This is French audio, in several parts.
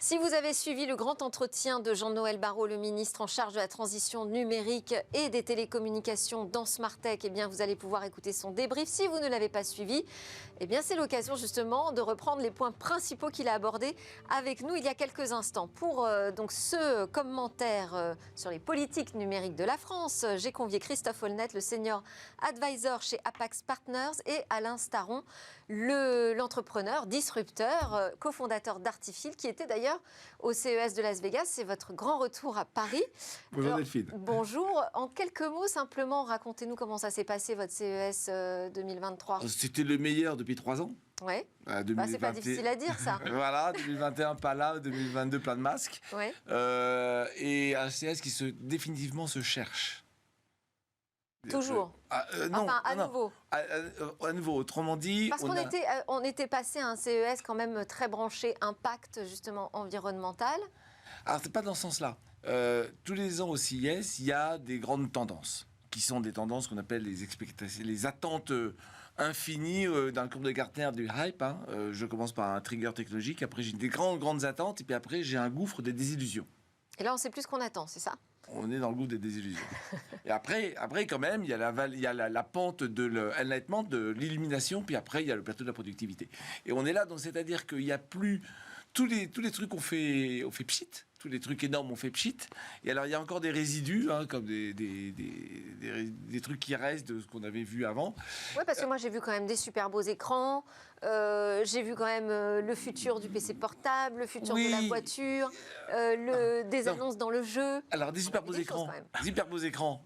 Si vous avez suivi le grand entretien de Jean-Noël Barrot, le ministre en charge de la transition numérique et des télécommunications dans Smartech, eh bien vous allez pouvoir écouter son débrief. Si vous ne l'avez pas suivi, eh bien c'est l'occasion justement de reprendre les points principaux qu'il a abordés avec nous il y a quelques instants. Pour donc ce commentaire sur les politiques numériques de la France, j'ai convié Christophe Holnet, le senior advisor chez Apax Partners, et Alain Staron, l'entrepreneur, disrupteur, cofondateur d'Artifil, qui était d'ailleurs au CES de Las Vegas. C'est votre grand retour à Paris. Bonjour Delphine. Bonjour. En quelques mots, simplement, racontez-nous comment ça s'est passé, votre CES 2023. C'était le meilleur depuis 3 ans. Oui. 2020... c'est pas difficile à dire, ça. Voilà, 2021 pas là, 2022 plein de masques. Ouais. Et un CES qui définitivement se cherche. Toujours. Non, enfin, à nouveau. À nouveau, autrement dit... Parce qu'on était passé à un CES quand même très branché impact, justement, environnemental. Alors, c'est pas dans ce sens-là. Tous les ans au CES, il y a des grandes tendances, qui sont des tendances qu'on appelle les expectations, les attentes infinies dans le cours de Gartner du hype. Je commence par un trigger technologique, après j'ai des grandes attentes, et puis après j'ai un gouffre des désillusions. Et là, on sait plus ce qu'on attend, c'est ça? On est dans le goût des désillusions. Et après, quand même, il y a la pente de l'enlightenment, de l'illumination, puis après, il y a le plateau de la productivité. Et on est là, donc c'est-à-dire qu'il n'y a plus... Tous les trucs on fait pchit, tous les trucs énormes on fait pchit. Et alors, il y a encore des résidus, comme des trucs qui restent de ce qu'on avait vu avant. Oui, parce que moi, j'ai vu quand même des super beaux écrans. J'ai vu quand même le futur du PC portable, le futur de la voiture, des annonces dans le jeu. Alors, des super beaux écrans,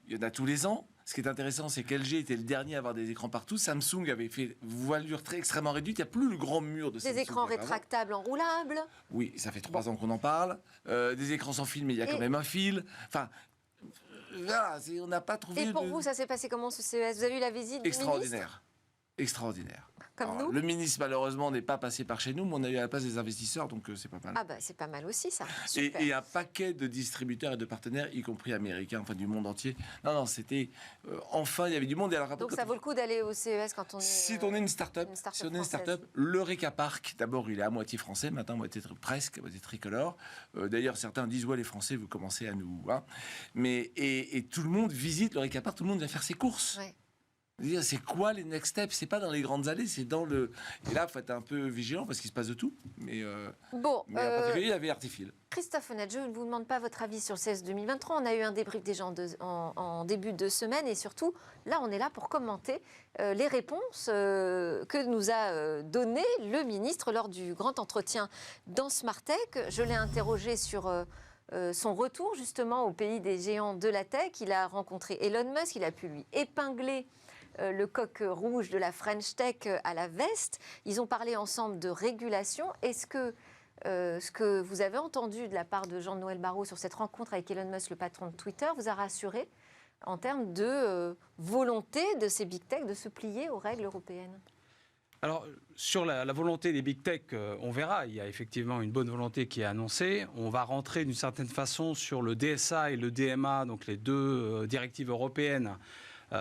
il y en a tous les ans. Ce qui est intéressant, c'est qu'LG était le dernier à avoir des écrans partout. Samsung avait fait voilure extrêmement réduite. Il n'y a plus le grand mur de Samsung. Des écrans rétractables enroulables. Oui, ça fait 3 ans qu'on en parle. Des écrans sans fil, mais il y a quand même un fil. Enfin, voilà, on n'a pas trouvé... Et pour vous, ça s'est passé comment ce CES? Vous avez eu la visite du ministre? Extraordinaire. Comme Alors, nous. Le ministre, malheureusement, n'est pas passé par chez nous, mais on a eu à la place des investisseurs, donc c'est pas mal. Ah bah c'est pas mal aussi, ça. Super. Et un paquet de distributeurs et de partenaires, y compris américains, enfin du monde entier. Non, c'était... enfin, il y avait du monde. Et alors, donc ça vaut le coup d'aller au CES quand on est... Si on est une start-up, le Reka Park, d'abord, il est à moitié français, maintenant, presque, à moitié tricolore. D'ailleurs, certains disent, ouais, les Français, vous commencez à nous... Mais, et tout le monde visite le Reka Park, tout le monde vient faire ses courses. Ouais. C'est quoi les next steps? C'est pas dans les grandes allées, c'est dans le... Et là, il faut être un peu vigilant parce qu'il se passe de tout. Mais en particulier, il y avait Artifil. Christophe Holnet, je ne vous demande pas votre avis sur le CES 2023. On a eu un débrief déjà en début de semaine. Et surtout, là, on est là pour commenter les réponses que nous a données le ministre lors du grand entretien dans Smartech. Je l'ai interrogé sur... son retour justement au pays des géants de la tech. Il a rencontré Elon Musk, il a pu lui épingler le coq rouge de la French Tech à la veste. Ils ont parlé ensemble de régulation. Est-ce que ce que vous avez entendu de la part de Jean-Noël Barrot sur cette rencontre avec Elon Musk, le patron de Twitter, vous a rassuré en termes de volonté de ces big tech de se plier aux règles européennes? Alors, sur la volonté des big tech, on verra. Il y a effectivement une bonne volonté qui est annoncée. On va rentrer d'une certaine façon sur le DSA et le DMA, donc les deux directives européennes,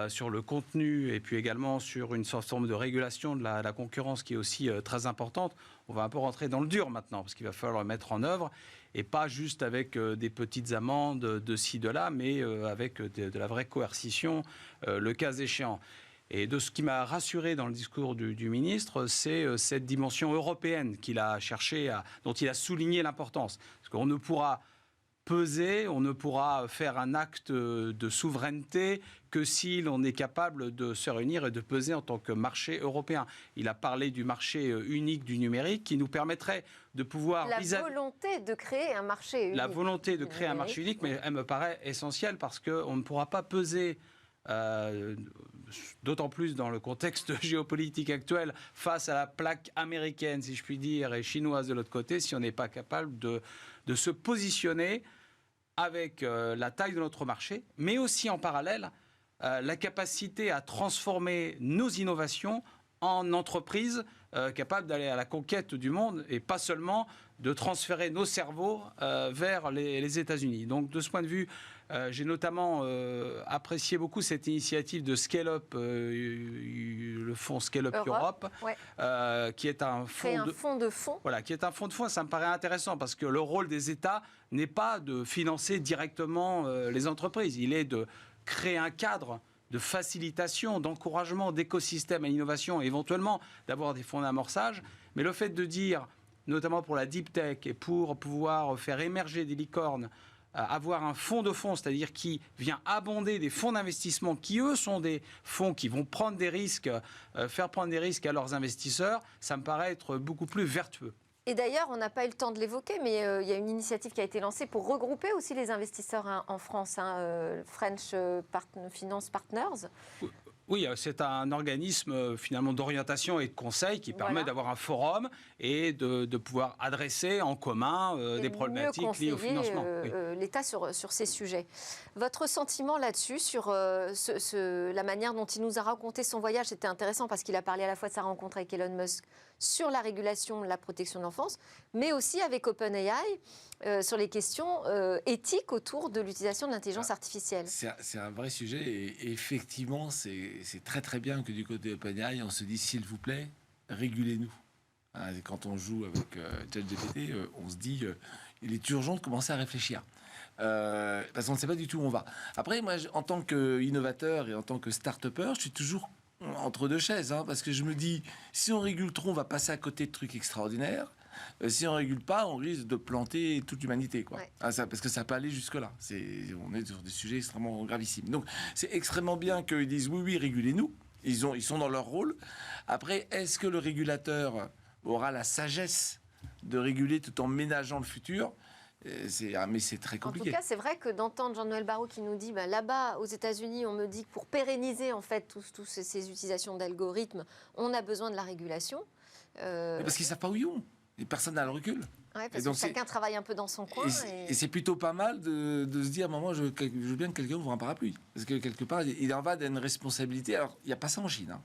sur le contenu et puis également sur une forme de régulation de la concurrence qui est aussi très importante. On va un peu rentrer dans le dur maintenant parce qu'il va falloir le mettre en œuvre et pas juste avec des petites amendes de ci, de là, mais avec de la vraie coercition, le cas échéant. Et de ce qui m'a rassuré dans le discours du ministre, c'est cette dimension européenne qu'il a cherché, dont il a souligné l'importance. Parce qu'on ne pourra peser, on ne pourra faire un acte de souveraineté que si l'on est capable de se réunir et de peser en tant que marché européen. Il a parlé du marché unique du numérique qui nous permettrait de pouvoir... La volonté de créer un marché unique. La volonté de créer un marché unique, mais elle me paraît essentielle parce qu'on ne pourra pas peser... d'autant plus dans le contexte géopolitique actuel, face à la plaque américaine, si je puis dire, et chinoise de l'autre côté, si on n'est pas capable de se positionner avec la taille de notre marché, mais aussi en parallèle, la capacité à transformer nos innovations en entreprises capables d'aller à la conquête du monde et pas seulement de transférer nos cerveaux vers les États-Unis. Donc de ce point de vue, j'ai notamment apprécié beaucoup cette initiative de Scale Up, le fonds Scale Up Europe, Europe, qui est un fonds de fonds. Voilà, qui est un fonds de fonds. Ça me paraît intéressant parce que le rôle des États n'est pas de financer directement les entreprises. Il est de créer un cadre de facilitation, d'encouragement, d'écosystème à l'innovation, et éventuellement d'avoir des fonds d'amorçage. Mais le fait de dire, notamment pour la deep tech et pour pouvoir faire émerger des licornes, avoir un fonds de fonds, c'est-à-dire qui vient abonder des fonds d'investissement qui, eux, sont des fonds qui vont prendre des risques, faire prendre des risques à leurs investisseurs, ça me paraît être beaucoup plus vertueux. Et d'ailleurs, on n'a pas eu le temps de l'évoquer, mais il y a une initiative qui a été lancée pour regrouper aussi les investisseurs en France, French Finance Partners. Oui, c'est un organisme finalement d'orientation et de conseil qui permet d'avoir un forum et de pouvoir adresser en commun des problématiques liées au financement. L'État sur ces sujets. Votre sentiment là-dessus, sur la manière dont il nous a raconté son voyage, c'était intéressant parce qu'il a parlé à la fois de sa rencontre avec Elon Musk sur la régulation de la protection de l'enfance, mais aussi avec OpenAI sur les questions éthiques autour de l'utilisation de l'intelligence artificielle. C'est un vrai sujet et effectivement, c'est très très bien que du côté OpenAI, on se dise s'il vous plaît, régulez-nous. Quand on joue avec ChatGPT, on se dit il est urgent de commencer à réfléchir. Parce qu'on ne sait pas du tout où on va. Après, moi, en tant qu'innovateur et en tant que start-upper, je suis toujours entre deux chaises, parce que je me dis, si on régule trop, on va passer à côté de trucs extraordinaires. Si on régule pas, on risque de planter toute l'humanité, quoi. Ouais. Parce que ça peut aller jusque-là. On est sur des sujets extrêmement gravissimes. Donc, c'est extrêmement bien qu'ils disent oui, régulez-nous. Ils sont dans leur rôle. Après, est-ce que le régulateur aura la sagesse de réguler tout en ménageant le futur ? Mais c'est très compliqué. En tout cas, c'est vrai que d'entendre Jean-Noël Barrot qui nous dit là-bas, aux États-Unis, on me dit que pour pérenniser en fait tous ces utilisations d'algorithmes, on a besoin de la régulation. Parce qu'ils ne savent pas où ils vont. Et personne n'a le recul. Ouais, parce que chacun travaille un peu dans son coin. Et c'est plutôt pas mal de se dire, maman, je veux bien que quelqu'un ouvre un parapluie. Parce que quelque part, il en va d'une responsabilité. Alors, il n'y a pas ça en Chine.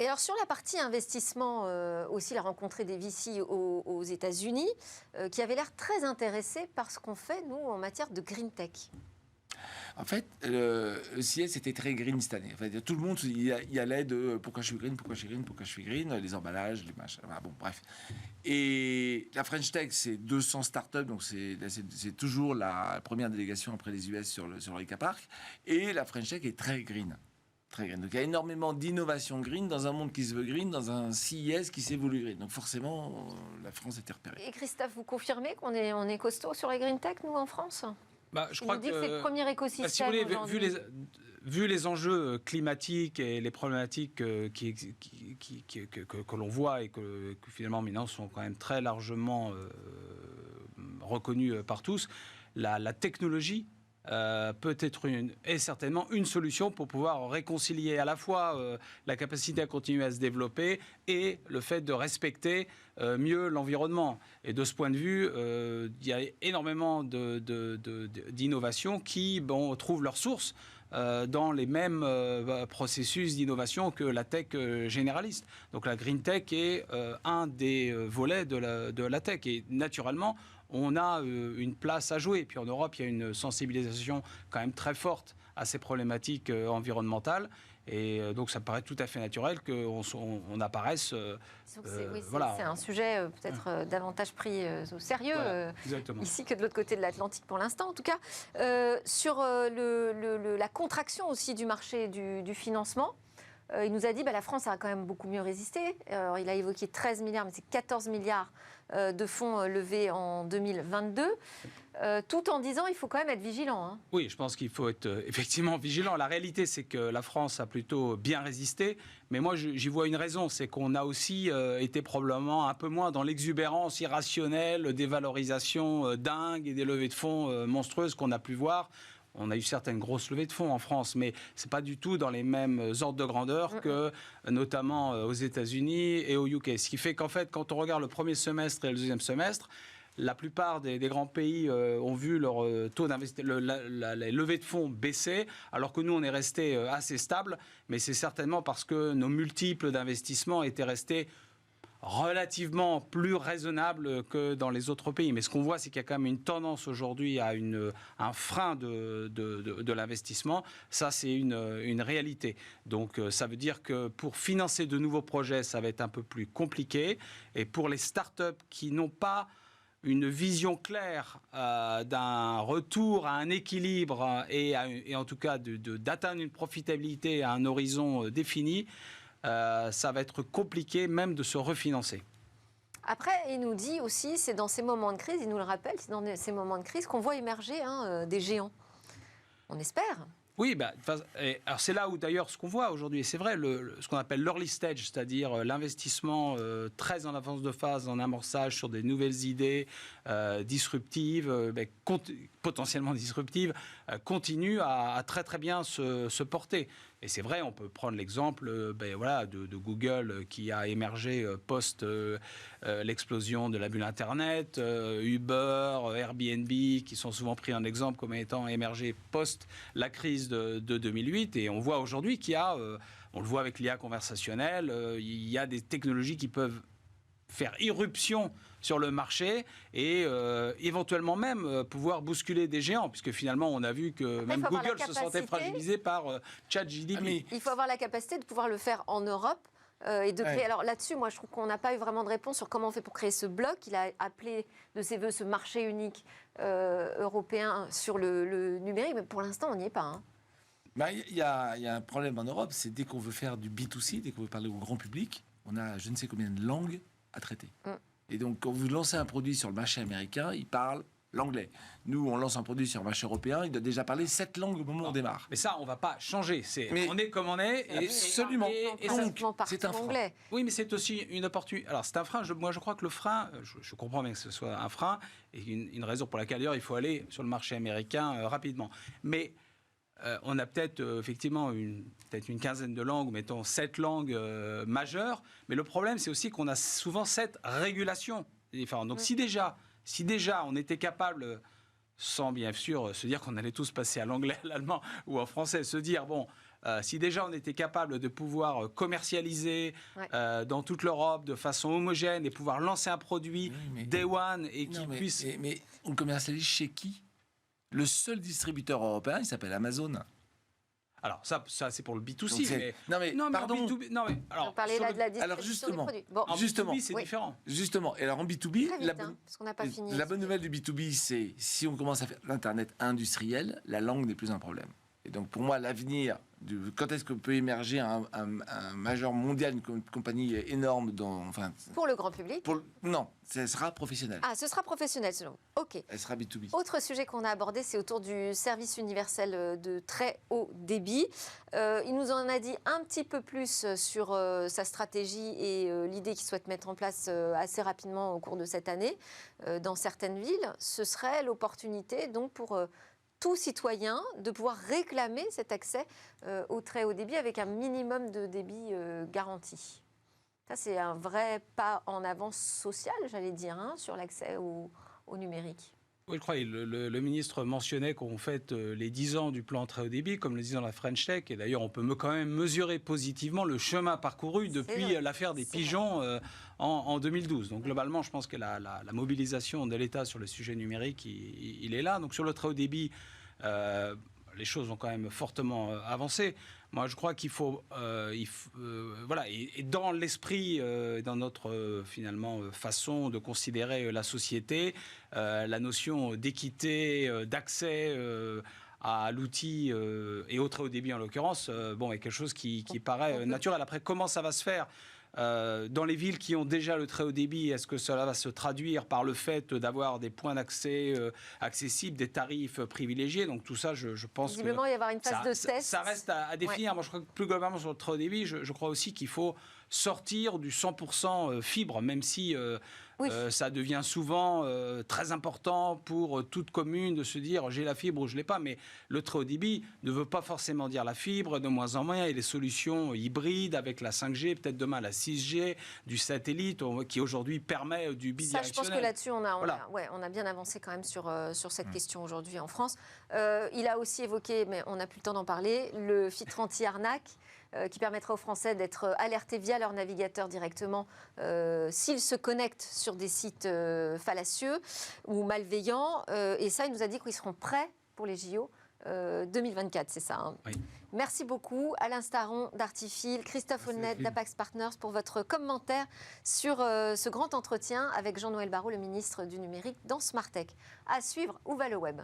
Et alors sur la partie investissement, aussi, il a rencontré des VC aux États-Unis qui avaient l'air très intéressés par ce qu'on fait, nous, en matière de green tech. En fait, le CES était très green cette année. Enfin, tout le monde y allait de pourquoi je suis green, pourquoi je suis green, pourquoi je suis green, les emballages, les machins. Bon, bref. Et la French Tech, c'est 200 startups, donc c'est toujours la première délégation après les US sur l'Eca Park. Et la French Tech est très green. Très green. Donc il y a énormément d'innovation green dans un monde qui se veut green, dans un CES qui s'est voulu green. Donc forcément, la France était repérée. Et Christophe, vous confirmez qu'on est costaud sur les green tech, nous, en France ? Je crois que c'est le premier écosystème. Si vous voulez, vu les enjeux climatiques et les problématiques que l'on voit et que finalement maintenant sont quand même très largement reconnues par tous, la technologie peut être est certainement une solution pour pouvoir réconcilier à la fois la capacité à continuer à se développer et le fait de respecter mieux l'environnement. Et de ce point de vue, il y a énormément d'innovations qui trouvent leur source dans les mêmes processus d'innovation que la tech généraliste. Donc la green tech est un des volets de la tech. Et naturellement, on a une place à jouer. Et puis en Europe, il y a une sensibilisation quand même très forte à ces problématiques environnementales. Et donc ça paraît tout à fait naturel qu'on apparaisse. C'est un sujet peut-être davantage pris au sérieux ici que de l'autre côté de l'Atlantique pour l'instant. En tout cas, sur la contraction aussi du marché du financement, il nous a dit que la France a quand même beaucoup mieux résisté. Alors, il a évoqué 13 milliards, mais c'est 14 milliards de fonds levés en 2022, tout en disant qu'il faut quand même être vigilant. Oui, je pense qu'il faut être effectivement vigilant. La réalité, c'est que la France a plutôt bien résisté, mais moi, j'y vois une raison, c'est qu'on a aussi été probablement un peu moins dans l'exubérance irrationnelle, des valorisations dingues et des levées de fonds monstrueuses qu'on a pu voir. On a eu certaines grosses levées de fonds en France, mais ce n'est pas du tout dans les mêmes ordres de grandeur que notamment aux États-Unis et au UK. Ce qui fait qu'en fait, quand on regarde le premier semestre et le deuxième semestre, la plupart des grands pays ont vu leur taux d'investissement, les levées de fonds baisser, alors que nous, on est resté assez stable. Mais c'est certainement parce que nos multiples d'investissement étaient restés relativement plus raisonnable que dans les autres pays. Mais ce qu'on voit, c'est qu'il y a quand même une tendance aujourd'hui à un frein de l'investissement. Ça, c'est une réalité. Donc, ça veut dire que pour financer de nouveaux projets, ça va être un peu plus compliqué. Et pour les startups qui n'ont pas une vision claire d'un retour à un équilibre et en tout cas d'atteindre une profitabilité à un horizon défini, ça va être compliqué même de se refinancer. Après, il nous dit aussi, c'est dans ces moments de crise, il nous le rappelle, c'est dans ces moments de crise qu'on voit émerger des géants. On espère. Oui, alors c'est là où d'ailleurs ce qu'on voit aujourd'hui, et c'est vrai, ce qu'on appelle l'early stage, c'est-à-dire l'investissement très en avance de phase, en amorçage sur des nouvelles idées disruptives, potentiellement disruptives, continue à très très bien se porter. Et c'est vrai, on peut prendre l'exemple de Google qui a émergé post l'explosion de la bulle Internet, Uber, Airbnb, qui sont souvent pris en exemple comme étant émergés post la crise de 2008. Et on voit aujourd'hui qu'il y a, on le voit avec l'IA conversationnelle, il y a des technologies qui peuvent faire irruption sur le marché et éventuellement même pouvoir bousculer des géants, puisque finalement on a vu que après, même Google se sentait fragilisé par ChatGPT. Il faut avoir la capacité de pouvoir le faire en Europe et de créer. Alors là-dessus, moi je trouve qu'on n'a pas eu vraiment de réponse sur comment on fait pour créer ce bloc. Il a appelé de ses voeux ce marché unique européen sur le numérique, mais pour l'instant on n'y est pas. Hein. Il y a un problème en Europe, c'est dès qu'on veut faire du B2C, dès qu'on veut parler au grand public, on a je ne sais combien de langues à traiter. Et donc, quand vous lancez un produit sur le marché américain, il parle l'anglais. Nous, on lance un produit sur le marché européen, il doit déjà parler 7 langues au moment où on démarre. Mais ça, on ne va pas changer. On est comme on est. Absolument. Et c'est un frein. Oui, mais c'est aussi une opportunité. Alors, c'est un frein. Moi, je crois que le frein, je comprends bien que ce soit un frein, et une raison pour laquelle, d'ailleurs, il faut aller sur le marché américain rapidement. Mais on a peut-être effectivement peut-être une quinzaine de langues, mettons 7 langues majeures. Mais le problème, c'est aussi qu'on a souvent 7 régulations différentes. Donc, si déjà on était capable, sans bien sûr se dire qu'on allait tous passer à l'anglais, à l'allemand ou en français, se dire, si déjà on était capable de pouvoir commercialiser dans toute l'Europe de façon homogène et pouvoir lancer un produit day one et qui puisse... Mais on commercialise chez qui ? Le seul distributeur européen, il s'appelle Amazon. Alors ça c'est pour le B2C. Pardon. En B2B, on parlait là de la distribution des produits. En B2B, c'est différent. Justement. Et alors en B2B, parce qu'on n'a pas fini. La bonne nouvelle du B2B, c'est si on commence à faire l'Internet industriel, la langue n'est plus un problème. Et donc pour moi, l'avenir, quand est-ce qu'on peut émerger un majeur mondial, une compagnie énorme pour le grand public Non, ce sera professionnel. Ah, ce sera professionnel selon vous. Ok. Elle sera B2B. Autre sujet qu'on a abordé, c'est autour du service universel de très haut débit. Il nous en a dit un petit peu plus sur sa stratégie et l'idée qu'il souhaite mettre en place assez rapidement au cours de cette année dans certaines villes. Ce serait l'opportunité donc pour... tout citoyen de pouvoir réclamer cet accès au très haut débit avec un minimum de débit garanti. Ça, c'est un vrai pas en avance social, j'allais dire, sur l'accès au numérique. Oui, je crois que le ministre mentionnait qu'on fête les 10 ans du plan très haut débit, comme le dit dans la French Tech. Et d'ailleurs, on peut quand même mesurer positivement le chemin parcouru depuis l'affaire des pigeons en 2012. Donc globalement, je pense que la mobilisation de l'État sur le sujet numérique, il est là. Donc sur le très haut débit, les choses ont quand même fortement avancé. Moi, je crois qu'il faut, et dans l'esprit, dans notre finalement façon de considérer la société, la notion d'équité, d'accès à l'outil et au très haut débit en l'occurrence, est quelque chose qui paraît naturel. Après, comment ça va se faire ? Dans les villes qui ont déjà le très haut débit, est-ce que cela va se traduire par le fait d'avoir des points d'accès accessibles, des tarifs privilégiés ? Donc tout ça, je pense visiblement, il va y avoir une phase de test. Ça reste à définir. Moi, je crois que plus globalement sur le très haut débit, je crois aussi qu'il faut sortir du 100% fibre, même si ça devient souvent très important pour toute commune de se dire j'ai la fibre ou je ne l'ai pas. Mais le très haut débit ne veut pas forcément dire la fibre, de moins en moins. Il y a des solutions hybrides avec la 5G, peut-être demain la 6G, du satellite, qui aujourd'hui permet du bidirectionnel. Ça, je pense que là-dessus, on a bien avancé quand même sur cette question aujourd'hui en France. Il a aussi évoqué, mais on n'a plus le temps d'en parler, le filtre anti-arnaque. qui permettra aux Français d'être alertés via leur navigateur directement s'ils se connectent sur des sites fallacieux ou malveillants. Et ça, il nous a dit qu'ils seront prêts pour les JO 2024, c'est ça, hein. Oui. Merci beaucoup Alain Staron d'Artifil, Christophe Holnet d'Apax Partners pour votre commentaire sur ce grand entretien avec Jean-Noël Barrot, le ministre du Numérique dans Smart Tech. À suivre, où va le web ?